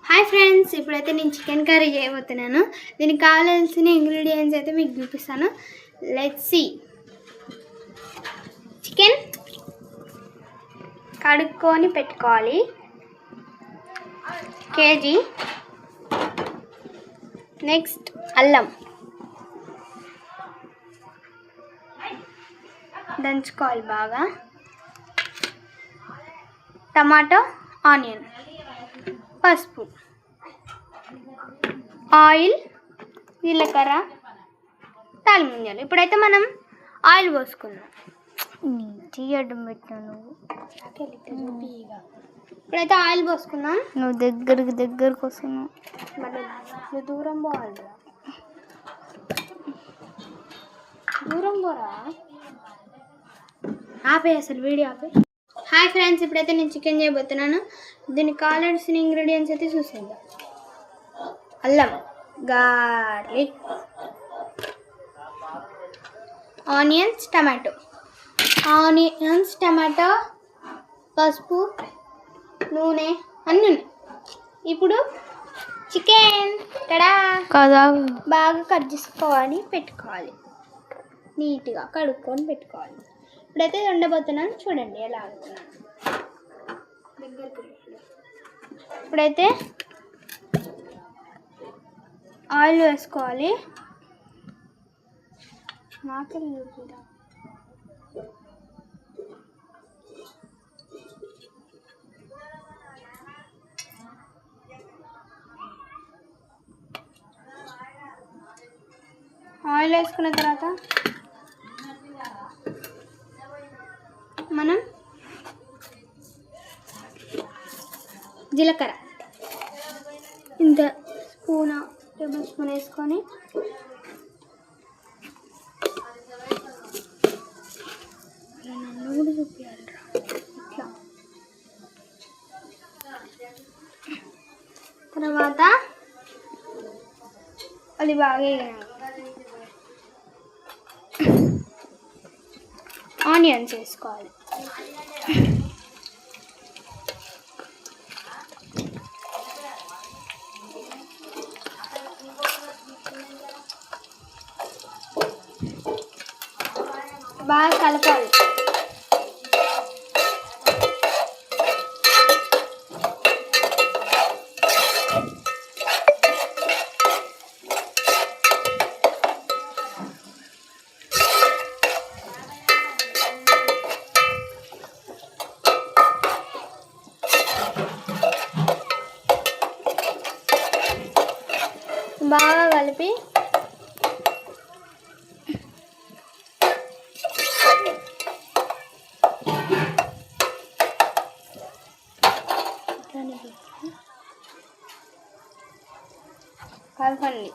Hi friends, ఇప్పుడైతే నేను chicken curry చేయబోతున్నాను. దీనికి కావాల్సిన ఇంగ్రీడియంట్స్ అయితే మీకు చూపిస్తాను. Let's see. చికెన్ కడుక్కొని పెట్టుకోవాలి, కేజీ. నెక్స్ట్ అల్లం దంచుకోవాలి బాగా. టమాటో, ఆనియన్, పసుపు, ఆయిల్, జీలకర్ర, తాలిమింజలు. ఇప్పుడైతే మనం ఆయిల్ పోసుకుందాం. తీయడం పెట్టాను. ఇప్పుడైతే ఆయిల్ పోసుకుందాం. నువ్వు దగ్గరకు వస్తున్నావు. నువ్వు దూరం పోవాలిరా, దూరం పోరా. ఆపే, అసలు వీడియో ఆపే. హాయ్ ఫ్రెండ్స్, ఇప్పుడైతే నేను చికెన్ చేయబోతున్నాను. దీనికి కావాల్సిన ఇంగ్రీడియంట్స్ అయితే చూసేద్దాం. అల్లం, గార్లిక్, ఆనియన్స్, టమాటో, పసుపు, నూనె అన్నీ ఉన్నాయి. ఇప్పుడు చికెన్ కదా బాగా కట్ చేసుకోవాలి, పెట్టుకోవాలి. నీట్గా కడుక్కొని పెట్టుకోవాలి. ఇప్పుడైతే వండబోతున్నాను, చూడండి ఎలా ఆడుతున్నాను. ఇప్పుడైతే ఆయిల్ వేసుకోవాలి. ఆయిల్ వేసుకున్న తర్వాత మనం జీలకర్ర ఇంత టేబుల్ స్పూన్ వేసుకొని నన్ను చూపించాలిరా ఇట్లా. తర్వాత అది బాగా ఆనియన్స్ వేసుకోవాలి. బాగా కలపాలి. బాగా కలిపి కలపండి.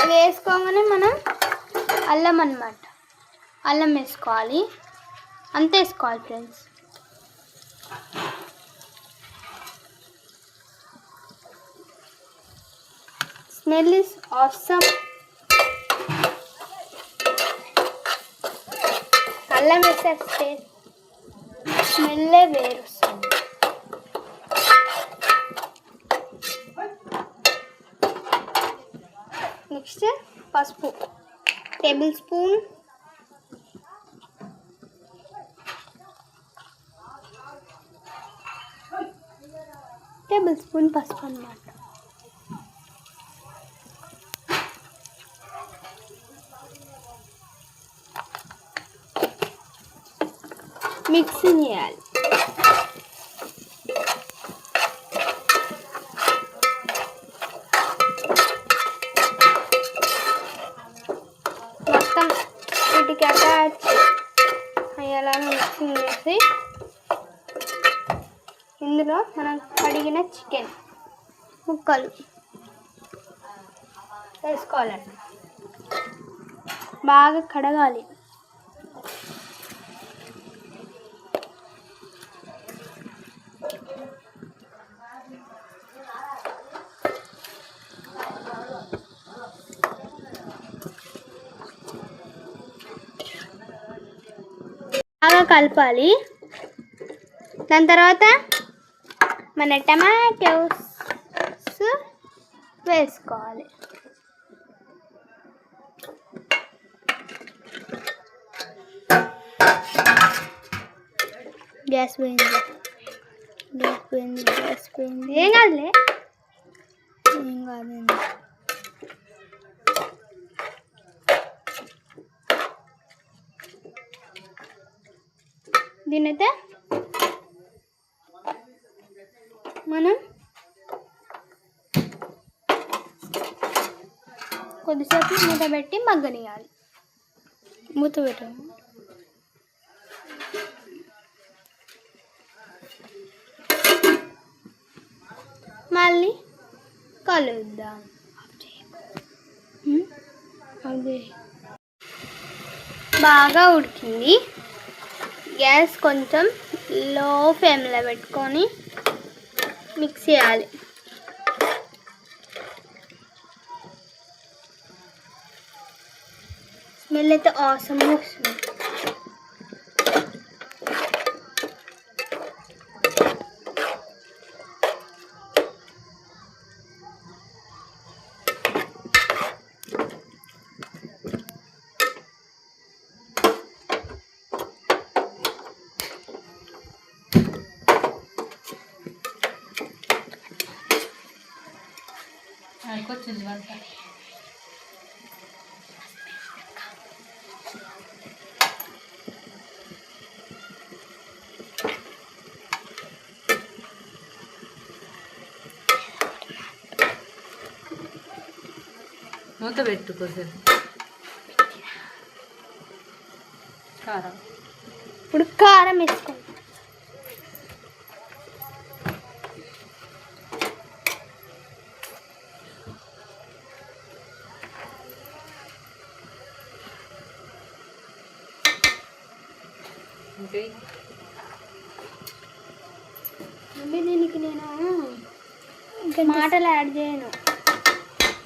అది వేసుకోగానే మనం అల్లం వేసుకోవాలి. అంతే వేసుకోవాలి ఫ్రెండ్స్. Smell is awesome. అల్లం వేస్తే స్మెల్లే వేరు వస్తుంది. నెక్స్ట్ పసుపు టేబుల్ స్పూన్, పసుపు అన్నమాట. మిక్సింగ్ చేయాలి. మొత్తం వీటికి అటాచ్ అయ్యేలా మిక్సింగ్ చేసి ఇందులో మనం కడిగిన చికెన్ ముక్కలు వేసుకోవాలండి. బాగా కడగాలి. బాగా కలపాలి. దాని తర్వాత మన టమాటోస్ వేసుకోవాలి. గ్యాస్ పోయింది. ఏం కాదులే, ఏం కాదండి. దీనైతే మనం కొద్దిసేపు మూత పెట్టి మగ్గనియాలి. మూత పెట్టాము. మళ్ళీ కలుద్దాం. అదే బాగా ఉడికింది. గ్యాస్ కొంచెం లో ఫ్లేమ్లో పెట్టుకొని మిక్స్ చేయాలి. స్మెల్ అయితే ఆసమ్గా వస్తుంది. వచ్చింది వంట. మూత పెట్టు కొద్దిసేపు. కారం, ఇప్పుడు కారం వేసుకోండి. మమ్మీ దీనికి నేను మాటలు యాడ్ చేయను,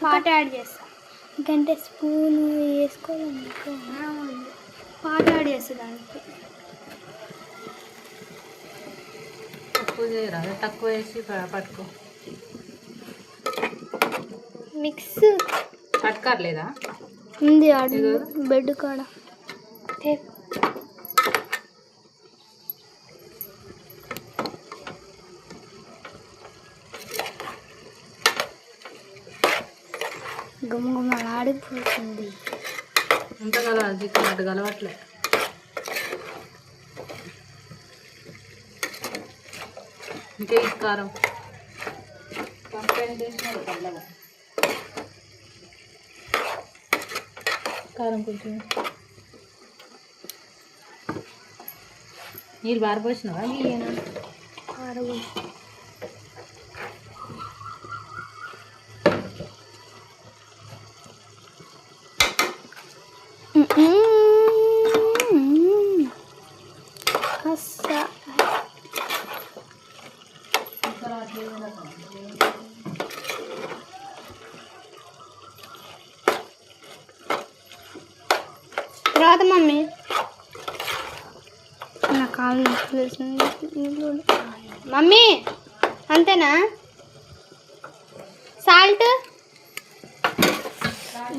పాట యాడ్ చేస్తాను. గంట స్పూన్ వేసుకోవాలి. పాట యాడ్ చేస్తాను దానికి. తక్కువ చేయరా, తక్కువ వేసి పట్టుకో. మిక్స్ పట్టుకోలేదా? ఉంది ఆడు బెడ్ కాడ. గుమ్మ ఆడిపోతుంది. అంత కలవాలి, చికెన్ అటు కలవట్లే. ఇంకా ఈ కారం కారం కొంచెం నీళ్ళు బారిపోసినావా? కారం తర్వాత మమ్మీ నా కాలు మమ్మీ అంతేనా? సాల్ట్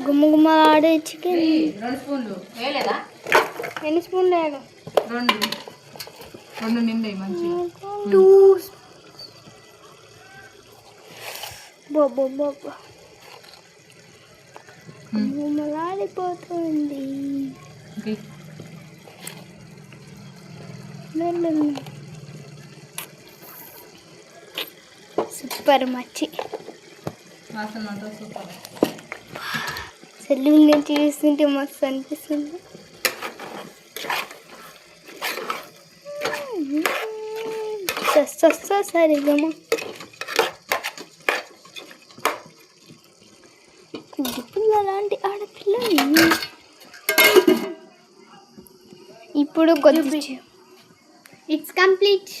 గుమ్మ గుమ్మ ఆడే చికెన్ 2 స్పూన్లు వేయలేదా? ఎన్ని స్పూన్లు వేయాలి? 2 నిండాయి మంచిగా. 2 బొబ్బ గుమ్మలాడిపోతుంది. సూపర్ మచ్చి సూపర్. సెల్లు నుంచి చూస్తుంటే మస్తు అనిపిస్తుంది. సరిగమ్మ అలాంటి ఆడపిల్ల. ఇప్పుడు కొద్ది ఇట్స్ కంప్లీట్.